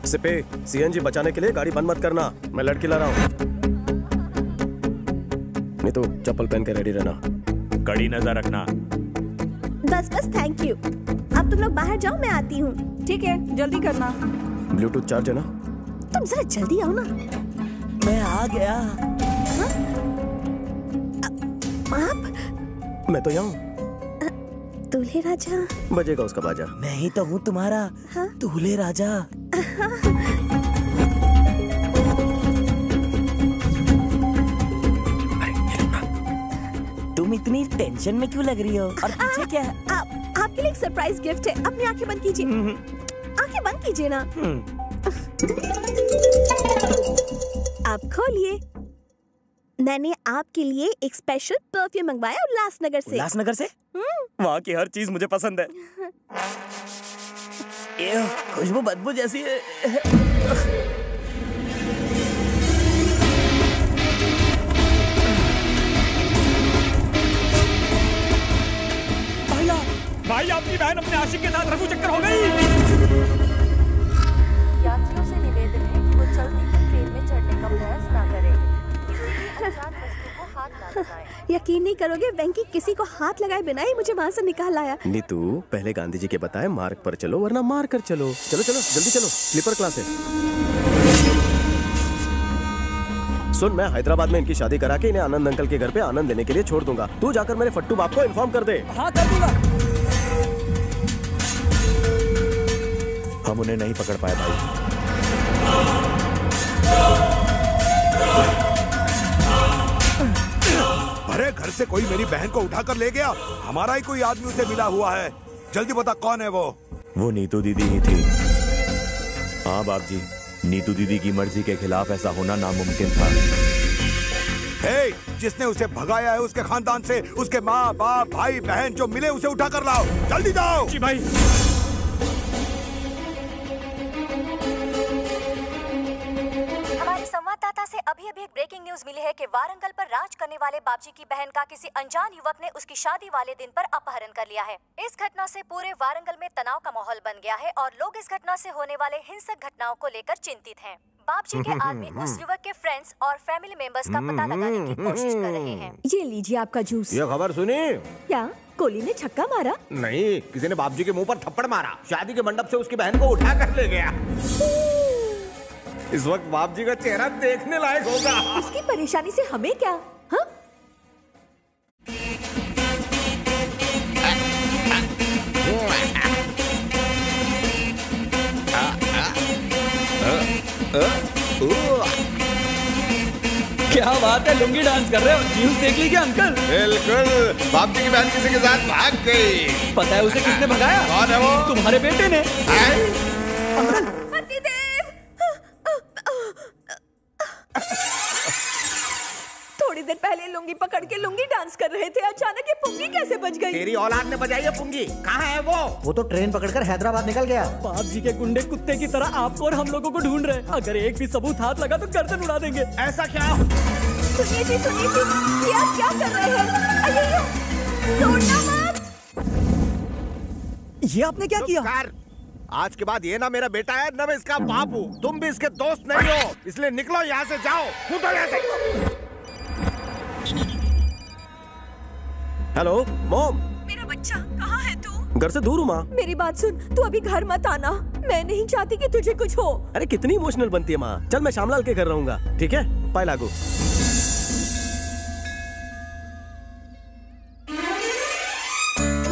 सिपे, CNG बचाने के लिए गाड़ी बंद मत करना, मैं लड़की ला रहा हूँ। नहीं तो चप्पल पहन के रेडी रहना। कड़ी नजर रखना। बस बस, थैंक यू। अब तुम लोग बाहर जाओ, मैं आती हूँ। ठीक है, जल्दी करना। ब्लूटूथ चार्ज है ना? तुम जरा जल्दी आओ ना। मैं आ गया। आप? मैं तो यहाँ। दूल्हे राजा बजेगा उसका बाजा। मैं ही तो हूँ तुम्हारा दूल्हे राजा। तुम इतनी टेंशन में क्यों लग रही हो? और पीछे क्या है? आपके लिए एक सरप्राइज गिफ्ट है। अपनी आंखें बंद कीजिए। आंखें बंद कीजिए ना। आप खोलिए। मैंने आपके लिए एक स्पेशल परफ्यूम मंगवाया उल्लासनगर से। उल्लासनगर से? वहाँ की हर चीज मुझे पसंद है। ये खुशबू बदबू जैसी है। भाई आपकी बहन अपने आशिक के साथ रफू चक्कर हो गई। यात्रियों से निवेदन है कि वो चलती हुई ट्रेन में चढ़ने का प्रयास ना करें। किसी भी अनजान वस्तु को हाथ ना लगाएं। यकीन नहीं करोगे, वेंकी किसी को हाथ लगाए बिना ही मुझे वहाँ से निकाल आया। नीतू, पहले गांधी जी के बताए मार्ग पर चलो वरना मार कर चलो। चलो चलो जल्दी चलो, स्लीपर क्लास है। सुन, मैं हैदराबाद में इनकी शादी करा के इन्हें आनंद अंकल के घर पे आनंद लेने के लिए छोड़ दूंगा। तू जाकर मेरे फट्टू बाप को इन्फॉर्म कर दे। हाँ, कर दूंगा। हम उन्हें नहीं पकड़ पाए भाई। अरे घर से कोई मेरी बहन को उठाकर ले गया। हमारा ही कोई आदमी उसे मिला हुआ है। जल्दी बता कौन है वो? वो नीतू दीदी ही थी। हाँ बाप जी, नीतू दीदी की मर्जी के खिलाफ ऐसा होना नामुमकिन था। हे, जिसने उसे भगाया है उसके खानदान से उसके माँ बाप भाई बहन जो मिले उसे उठा कर लाओ। जल्दी जाओ। जी भाई। हमारे संवाददाता से अभी अभी एक ब्रेकिंग न्यूज मिली है कि वारंगल पर राज करने वाले बाबजी की बहन का किसी अनजान युवक ने उसकी शादी वाले दिन पर अपहरण कर लिया है। इस घटना से पूरे वारंगल में तनाव का माहौल बन गया है और लोग इस घटना से होने वाले हिंसक घटनाओं को लेकर चिंतित हैं। बाबजी के आदमी उस युवक के फ्रेंड्स और फैमिली मेंबर्स का पता लगाने की कोशिश कर रहे हैं। ये लीजिए आपका जूस। ये खबर सुनी? क्या कोहली ने छक्का मारा? नहीं, किसी ने बाबूजी के मुंह पर थप्पड़ मारा। शादी के मंडप से उसकी बहन को उठा कर ले गया। इस वक्त बाबूजी का चेहरा देखने लायक होगा। उसकी परेशानी से हमें क्या? हाँ? क्या बात है, लुंगी डांस कर रहे हो? न्यूज़ देख ली क्या अंकल? बिल्कुल, बाबूजी की बहन किसी के साथ भाग गई। पता है उसे किसने भगाया? कौन है वो? तुम्हारे बेटे ने। पतिदेव! थोड़ी देर पहले लुंगी पकड़ के लुंगी डांस कर रहे थे, अचानक ये पुंगी कैसे बज गई? तेरी औलाद ने बजाई है पुंगी। कहाँ है वो? वो तो ट्रेन पकड़कर हैदराबाद निकल गया। बाप जी के गुंडे कुत्ते की तरह आपको और हम लोगों को ढूंढ रहे हैं। अगर एक भी सबूत हाथ लगा तो गर्दन उड़ा देंगे। ऐसा क्या? सुनिए जी, ये आप क्या कर रहे हैं? अय्यो, छोड़ना मत। ये आपने क्या किया? आज के बाद ये ना मेरा बेटा है ना मैं इसका बाप हूँ। तुम भी इसके दोस्त नहीं हो, इसलिए निकलो यहाँ से, जाओ, कूदो यहाँ से। Hello mom. मेरा बच्चा कहाँ है तू? घर से दूर हूँ माँ। मेरी बात सुन, तू अभी घर मत आना। मैं नहीं चाहती कि तुझे कुछ हो। अरे कितनी इमोशनल बनती है माँ। चल मैं श्यामलाल के घर रहूंगा, ठीक है? पाए लागू।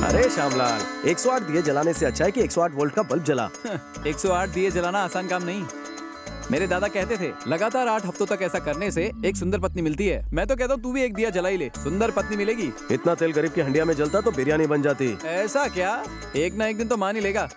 अरे श्यामलाल, 108 दिए जलाने से अच्छा है कि 108 वोल्ट का बल्ब जला। 108 दिए जलाना आसान काम नहीं। मेरे दादा कहते थे लगातार 8 हफ्तों तक ऐसा करने से एक सुंदर पत्नी मिलती है। मैं तो कहता हूँ तू भी एक दिया जला ही ले, सुंदर पत्नी मिलेगी। इतना तेल गरीब की हंडिया में जलता तो बिरयानी बन जाती। ऐसा क्या? एक ना एक दिन तो मान ही लेगा।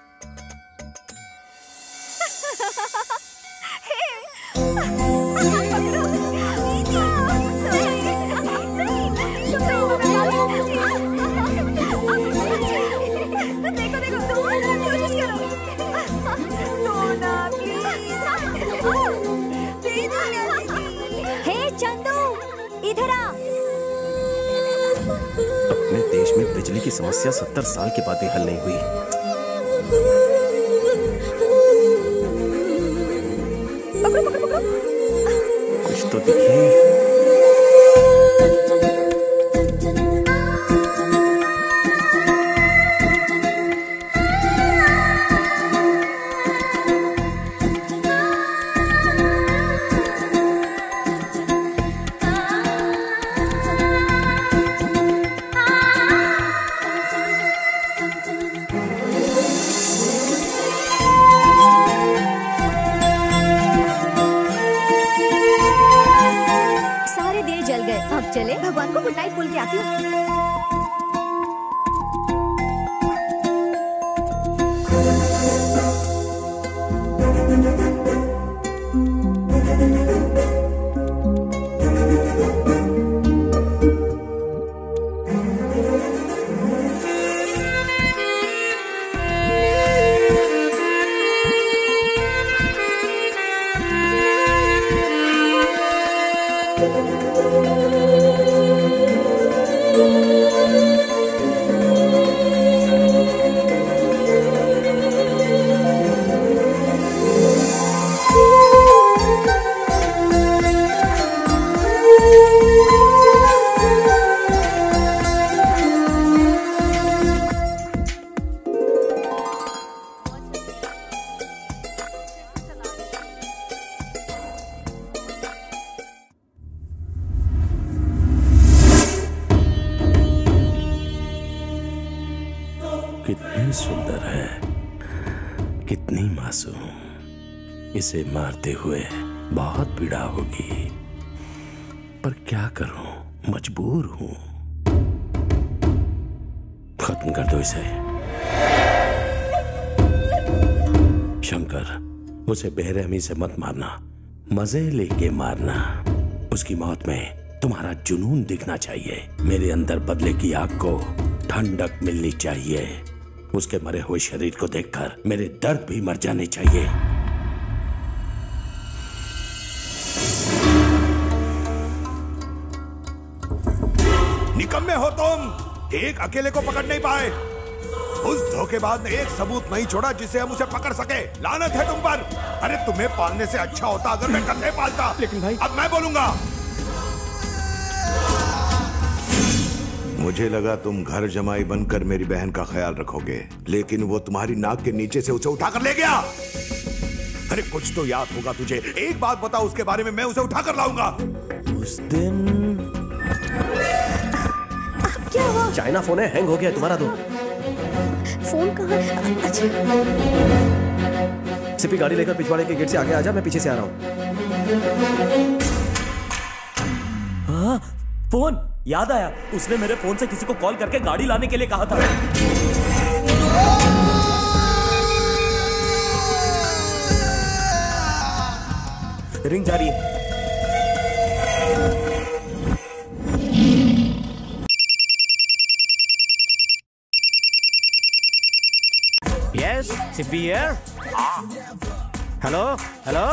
इधर आ। अपने देश में बिजली की समस्या 70 साल के बाद भी हल नहीं हुई। पकड़ो पकड़ो पकड़ो। कुछ तो दिखे। चले भगवान को गुड नाइट बोल के आती हूँ। कितनी सुंदर है, कितनी मासूम। इसे मारते हुए बहुत पीड़ा होगी, पर क्या करूं, मजबूर हूं। खत्म कर दो इसे। शंकर, उसे बेरहमी से मत मारना, मजे लेके मारना। उसकी मौत में तुम्हारा जुनून दिखना चाहिए। मेरे अंदर बदले की आग को ठंडक मिलनी चाहिए। उसके मरे हुए शरीर को देखकर मेरे दर्द भी मर जाने चाहिए। निकम्मे हो तुम, एक अकेले को पकड़ नहीं पाए। उस धोखेबाज ने एक सबूत नहीं छोड़ा जिसे हम उसे पकड़ सके। लानत है तुम पर। अरे तुम्हें पालने से अच्छा होता अगर मैं कंधे पालता। लेकिन भाई, अब मैं बोलूंगा। मुझे लगा तुम घर जमाई बनकर मेरी बहन का ख्याल रखोगे, लेकिन वो तुम्हारी नाक के नीचे से उसे उठाकर ले गया। अरे कुछ तो याद होगा तुझे। एक बात बताओ उसके बारे में, मैं उसे उठाकर लाऊंगा। उस दिन क्या हुआ? चाइना फोन है, हैंग हो गया तुम्हारा। तो फोन कहाँ? अच्छा, सिपी गाड़ी लेकर पिछवाड़े के गेट से आगे आजा, मैं पीछे से आ रहा हूँ। हाँ, फोन याद आया। उसने मेरे फोन से किसी को कॉल करके गाड़ी लाने के लिए कहा था। रिंग जा रही है। Yes, Sippy here. Hello hello,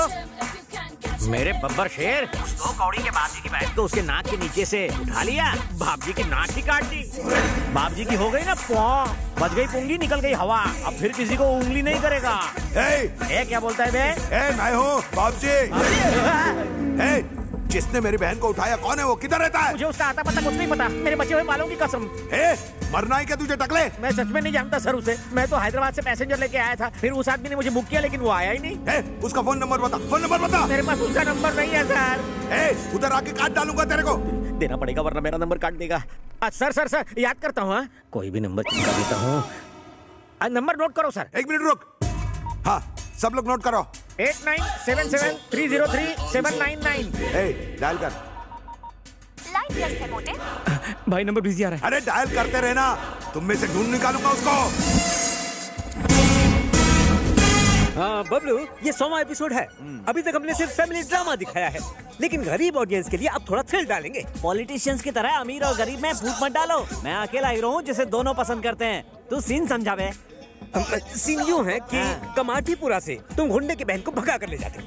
मेरे बब्बर शेर, दो कौड़ी के बाप जी की बैठ को उसके नाक के नीचे से उठा लिया, बाप जी की नाक ही काट दी। बाप जी की हो गई ना पौ, बच गई पुंगी, निकल गई हवा। अब फिर किसी को उंगली नहीं करेगा। ए, क्या बोलता है बे? मैं हूँ बाप जी। जिसने मेरी बहन को उठाया कौन है वो, किधर रहता है? मुझे उसका आता पता कुछ नहीं पता, मेरे बचे हुए बालों की कसम। मरना ही क्या तुझे टकले? मैं सच में नहीं जानता सर उसे। मैं तो हैदराबाद से पैसेंजर लेके आया था, फिर उस आदमी ने मुझे बुक किया लेकिन वो आया ही नहीं। उसका फोन नंबर बता, फोन नंबर बता। मेरे पास उसका नंबर नहीं है सर। उधर आके काट डालूंगा तेरे को। देना पड़ेगा वरना मेरा नंबर काट देगा। सर सर सर, याद करता हूँ। कोई भी नंबर चिपका देता हूँ। नंबर नोट करो सर। एक मिनट रुक। हाँ, सब लोग नोट करो। 8977303799। डायल कर। लाइन व्यस्त है मोटे। भाई नंबर बिजी आ रहा है। अरे डायल करते रहना, तुम में से ढूंढ निकालूंगा उसको। हाँ बबलू, ये 100वां एपिसोड है। अभी तक हमने सिर्फ फैमिली ड्रामा दिखाया है, लेकिन गरीब ऑडियंस के लिए अब थोड़ा थ्रिल डालेंगे। पॉलिटिशियंस की तरह अमीर और गरीब में फूट मत डालो। मैं अकेला हीरो हूँ जिसे दोनों पसंद करते हैं। तू सीन समझा बे। सीन यूं है कि कमाटीपुरा से तुम गुंडे की बहन को भगा कर ले जाते हो।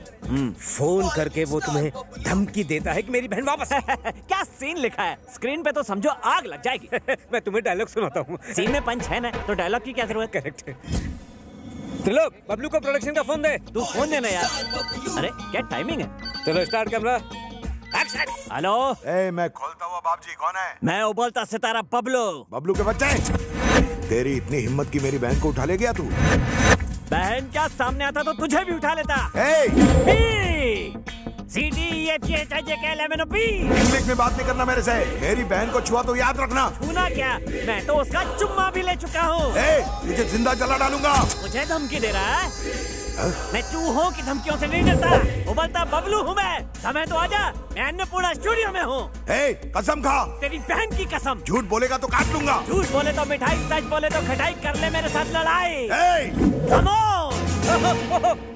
फोन करके वो तुम्हें धमकी देता है कि मेरी बहन वापस है। क्या सीन लिखा है स्क्रीन पे तो समझो आग लग जाएगी। मैं तुम्हें डायलॉग सुनाता हूँ। सीन में पंच है ना, तो डायलॉग की क्या जरूरत? करेक्ट। त्रिलोक, बबलू को प्रोडक्शन का फोन दे। तू फोन देना यार। अरे क्या टाइमिंग है? चलो स्टार्ट कैमरा। हेलो। मैं खोलता हुआ बाप जी, कौन है? मैं उबलता सितारा बबलू। बबलू के बच्चे, तेरी इतनी हिम्मत की मेरी बहन को उठा ले गया तू? बहन क्या सामने आता तो तुझे भी उठा लेता। इंग्लिश में बात नहीं करना मेरे से। मेरी बहन को छुआ तो याद रखना। छूना क्या, मैं तो उसका चुम्मा भी ले चुका हूँ। तुझे जिंदा जला डालूंगा। मुझे धमकी दे रहा है? मैं चूहों की धमकियों से नहीं डरता। उबलता बबलू हूँ मैं। समय तो आजा, मैं अन्नपूर्णा स्टूडियो में हूँ। कसम खा। तेरी बहन की कसम। झूठ बोलेगा तो काट लूंगा। झूठ बोले तो मिठाई, सच बोले तो खटाई, कर ले मेरे साथ लड़ाई।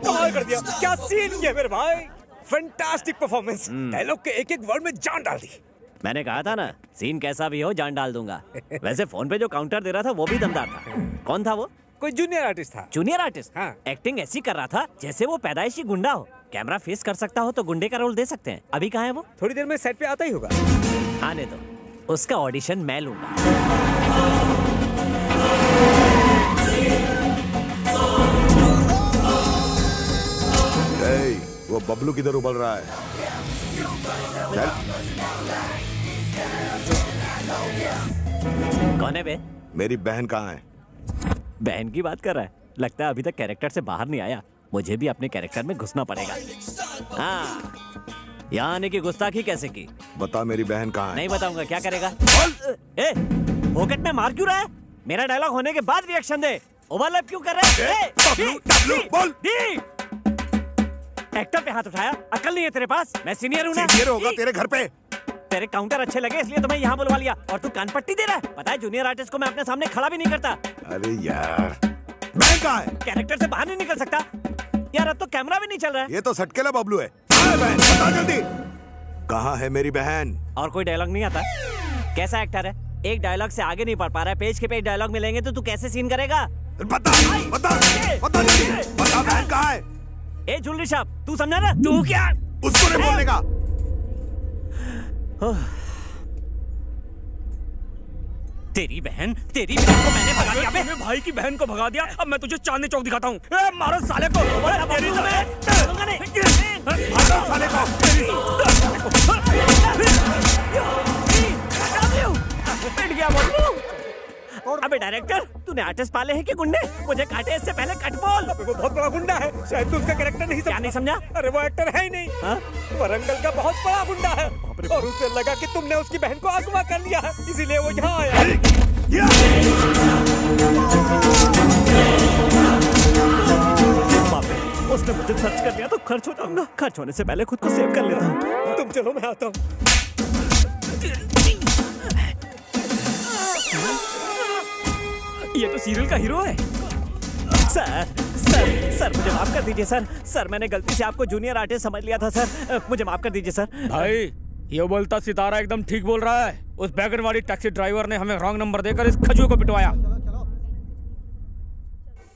कमाल कर दिया, क्या सीन किया मेरे भाई। Fantastic performance. डायलॉग के एक एक वर्ड में जान डाल दी। मैंने कहा था ना, सीन कैसा भी हो जान डाल दूंगा। वैसे फोन पे जो काउंटर दे रहा था वो भी दमदार था। कौन था वो? कोई जूनियर आर्टिस्ट था। Junior artist? हाँ। एक्टिंग ऐसी कर रहा था जैसे वो पैदाइशी गुंडा हो। कैमरा फेस कर सकता हो तो गुंडे का रोल दे सकते हैं। अभी कहाँ है वो? थोड़ी देर में सेट पे आता ही होगा। आने दो, उसका ऑडिशन मैं लूंगा। वो बबलू किधर उबल रहा है? कौन है बे? मेरी बहन कहाँ है? बहन की बात कर रहा है? लगता है अभी तक कैरेक्टर से बाहर नहीं आया। मुझे भी अपने कैरेक्टर में घुसना पड़ेगा। हाँ, यहाँ आने की गुस्ताखी कैसे की? बता मेरी बहन कहाँ है? नहीं बताऊंगा। क्या करेगा? पॉकेट में मार क्यों रहा है? मेरा डायलॉग होने के बाद रिएक्शन दे। ओवरलैप क्यों कर रहे हैं? बोल। एक्टर पे हाथ उठाया, अकल नहीं है तेरे पास? मैं सीनियर हूँ ना। सीनियर होगा तेरे घर पे। तेरे काउंटर अच्छे लगे इसलिए तुम्हें यहाँ बुलवा लिया, और तू कान पट्टी दे रहा है। पता है जूनियर आर्टिस्ट को मैं अपने सामने खड़ा भी नहीं करता। अरे यार, बहन कहाँ है? कैरेक्टर से बाहर नहीं निकल सकता यार। अब तो कैमरा भी नहीं चल रहा है। ये तो सटकेला बबलू है। बहन बता जल्दी, कहाँ है मेरी बहन? और कोई डायलॉग नहीं आता? कैसा एक्टर है, एक डायलॉग से आगे नहीं पढ़ पा रहा है। पेज के पेज डायलॉग मिलेंगे तो तू कैसे सीन करेगा? बता जल्दी, बता बहन कहाँ है? ए जुलरी साहब, तू समझा ना? तू क्या उसको नहीं बोलने का? तेरी बहन को मैंने भगा दिया। मेरे भाई की बहन को भगा दिया। अब मैं तुझे चांदनी चौक दिखाता हूँ। मारो साले को। साले को। अबे डायरेक्टर, तूने आर्टिस्ट पाले हैं कि गुंडे? मुझे काटे इससे पहले कट बोल। वो बहुत बड़ा गुंडा है, शायद तू उसका कैरेक्टर नहीं समझा। क्या नहीं समझा? अरे वो एक्टर है ही नहीं। वारंगल का बहुत बड़ा गुंडा है, और उसे लगा कि तुमने उसकी बहन को अगवा कर लिया है, इसीलिए वो यहाँ आया। उसने मुझे सर्च कर लिया तो खर्च हो जाऊंगा। खर्च होने से पहले खुद को सेव कर लेता हूँ। तुम चलो, मैं आता हूँ। ये तो सीरियल का हीरो है। सर मुझे माफ कर दीजिए सर। मैंने गलती से आपको जूनियर आर्टिस्ट समझ लिया था सर। मुझे माफ कर दीजिए सर। भाई, ये बोलता सितारा एकदम ठीक बोल रहा है। उस बैगन वाली टैक्सी ड्राइवर ने हमें रॉन्ग नंबर देकर इस खजू को पिटवाया।